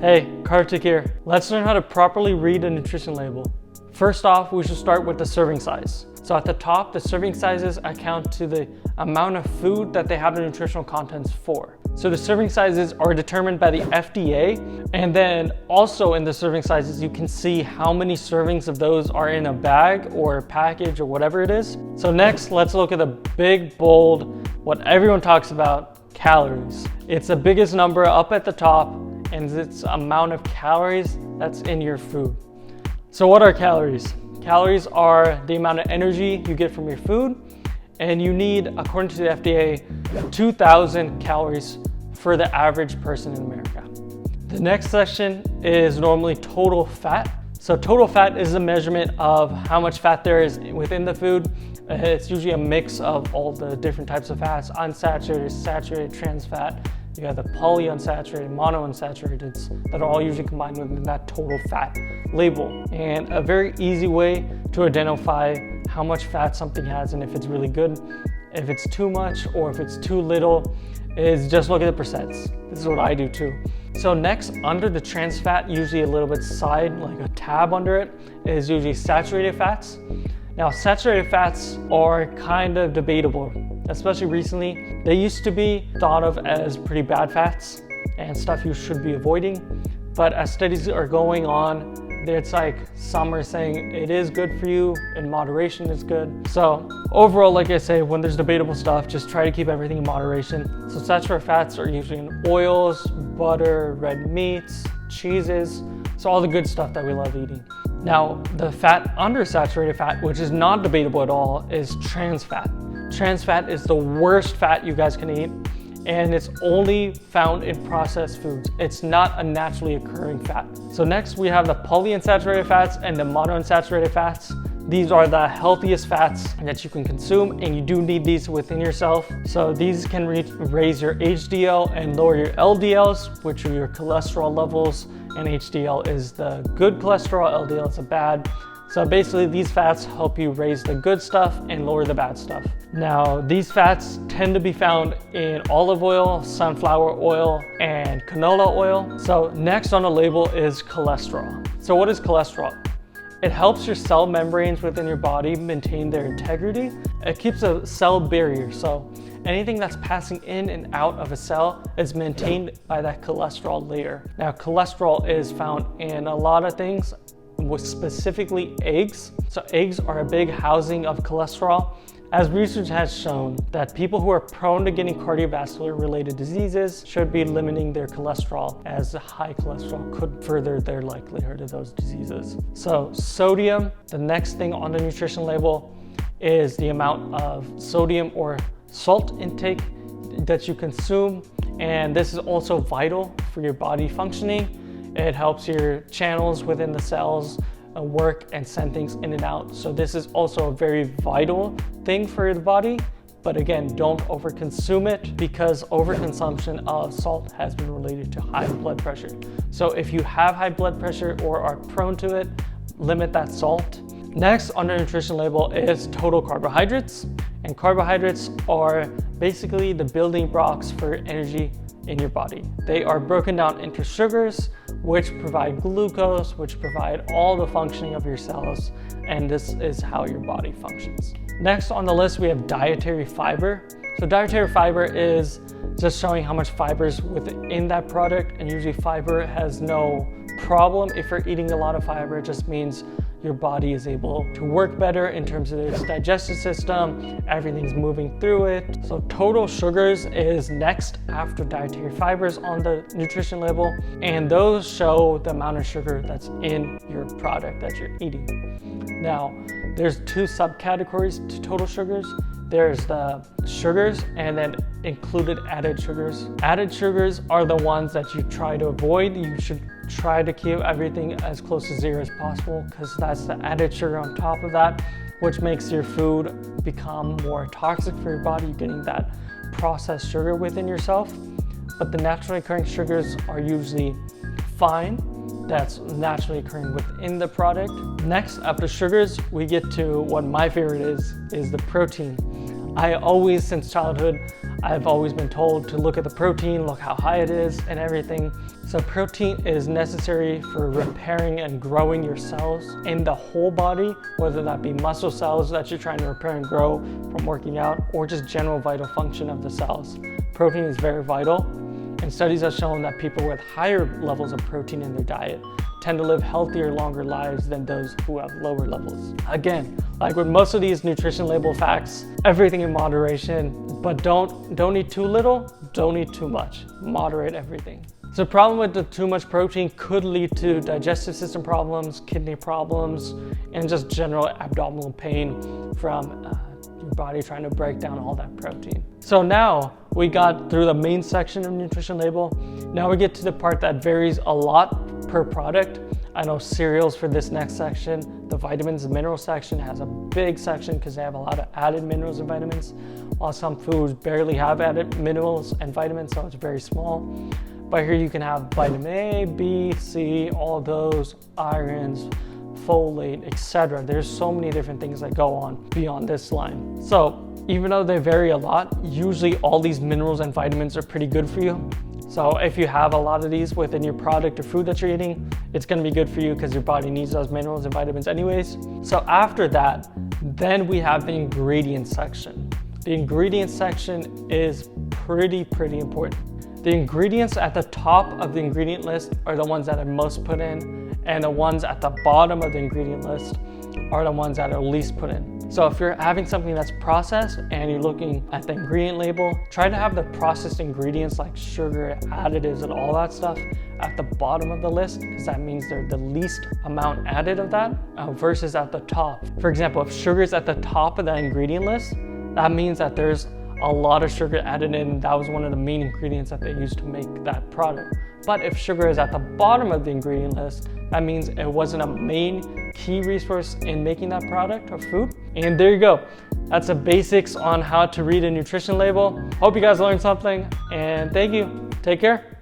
Hey, Kartik here. Let's learn how to properly read a nutrition label. First off, we should start with the serving size. So at the top, the serving sizes account to the amount of food that they have the nutritional contents for. So the serving sizes are determined by the FDA, and then also in the serving sizes, you can see how many servings of those are in a bag or a package or whatever it is. So next, let's look at the big, bold, what everyone talks about, calories. It's the biggest number up at the top, and it's the amount of calories that's in your food. So what are calories? Calories are the amount of energy you get from your food, and you need, according to the FDA, 2,000 calories for the average person in America. The next section is normally total fat. So total fat is a measurement of how much fat there is within the food. It's usually a mix of all the different types of fats, unsaturated, saturated, trans fat. You have the polyunsaturated, monounsaturated that are all usually combined within that total fat label. And a very easy way to identify how much fat something has and if it's really good, if it's too much or if it's too little, is just look at the percents. This is what I do too. So next, under the trans fat, usually a little bit side, like a tab under it, is usually saturated fats. Now, saturated fats are kind of debatable, especially recently. They used to be thought of as pretty bad fats and stuff you should be avoiding. But as studies are going on, it's like some are saying it is good for you, in moderation is good. So overall, like I say, when there's debatable stuff, just try to keep everything in moderation. So saturated fats are usually in oils, butter, red meats, cheeses. So all the good stuff that we love eating. Now, the fat under saturated fat, which is not debatable at all, is trans fat. Trans fat is the worst fat you guys can eat, and it's only found in processed foods. It's not a naturally occurring fat. So next we have the polyunsaturated fats and the monounsaturated fats. These are the healthiest fats that you can consume, and you do need these within yourself. So these can raise your HDL and lower your LDLs, which are your cholesterol levels, and HDL is the good cholesterol, LDL is the bad. So basically these fats help you raise the good stuff and lower the bad stuff. Now, these fats tend to be found in olive oil, sunflower oil, and canola oil. So next on the label is cholesterol. So what is cholesterol? It helps your cell membranes within your body maintain their integrity. It keeps a cell barrier. So anything that's passing in and out of a cell is maintained by that cholesterol layer. Now, cholesterol is found in a lot of things, with specifically eggs. So eggs are a big housing of cholesterol, as research has shown that people who are prone to getting cardiovascular related diseases should be limiting their cholesterol, as high cholesterol could further their likelihood of those diseases. So sodium, the next thing on the nutrition label, is the amount of sodium or salt intake that you consume, and this is also vital for your body functioning. It helps your channels within the cells work and send things in and out. So this is also a very vital thing for the body. But again, don't overconsume it, because overconsumption of salt has been related to high blood pressure. So if you have high blood pressure or are prone to it, limit that salt. Next on the nutrition label is total carbohydrates. And carbohydrates are basically the building blocks for energy in your body. They are broken down into sugars, which provide glucose, which provide all the functioning of your cells, and this is how your body functions. Next on the list, we have dietary fiber. So dietary fiber is just showing how much fiber is within that product, and usually fiber has no problem if you're eating a lot of fiber. It just means your body is able to work better in terms of its digestive system, everything's moving through it. So total sugars is next after dietary fibers on the nutrition label, and those show the amount of sugar that's in your product that you're eating. Now, there's two subcategories to total sugars. There's the sugars and then included added sugars. Added sugars are the ones that you try to avoid. You should try to keep everything as close to zero as possible, because that's the added sugar on top of that, which makes your food become more toxic for your body. You're getting that processed sugar within yourself. But the naturally occurring sugars are usually fine. That's naturally occurring within the product. Next, after sugars, we get to what my favorite is the protein. I always, since childhood, I've always been told to look at the protein, look how high it is and everything. So protein is necessary for repairing and growing your cells in the whole body, whether that be muscle cells that you're trying to repair and grow from working out, or just general vital function of the cells. Protein is very vital, and studies have shown that people with higher levels of protein in their diet tend to live healthier, longer lives than those who have lower levels. Again, like with most of these nutrition label facts, everything in moderation, but don't eat too little, don't eat too much. Moderate everything. So the problem with the too much protein could lead to digestive system problems, kidney problems, and just general abdominal pain from your body trying to break down all that protein. So now we got through the main section of nutrition label. Now we get to the part that varies a lot per product. I know cereals for this next section. The vitamins and minerals section has a big section because they have a lot of added minerals and vitamins, while some foods barely have added minerals and vitamins, so it's very small. But here you can have vitamin A, B, C, all those, irons, folate, etc. There's so many different things that go on beyond this line. So even though they vary a lot, usually all these minerals and vitamins are pretty good for you. So if you have a lot of these within your product or food that you're eating, it's gonna be good for you because your body needs those minerals and vitamins anyways. So after that, then we have the ingredients section. The ingredients section is pretty important. The ingredients at the top of the ingredient list are the ones that are most put in, and the ones at the bottom of the ingredient list are the ones that are least put in. So if you're having something that's processed and you're looking at the ingredient label, try to have the processed ingredients like sugar, additives, and all that stuff at the bottom of the list, because that means they're the least amount added of that versus at the top. For example, if sugar is at the top of that ingredient list, that means that there's a lot of sugar added in. That was one of the main ingredients that they used to make that product. But if sugar is at the bottom of the ingredient list, that means it wasn't a main key resource in making that product or food. And there you go. That's the basics on how to read a nutrition label. Hope you guys learned something, and thank you. Take care.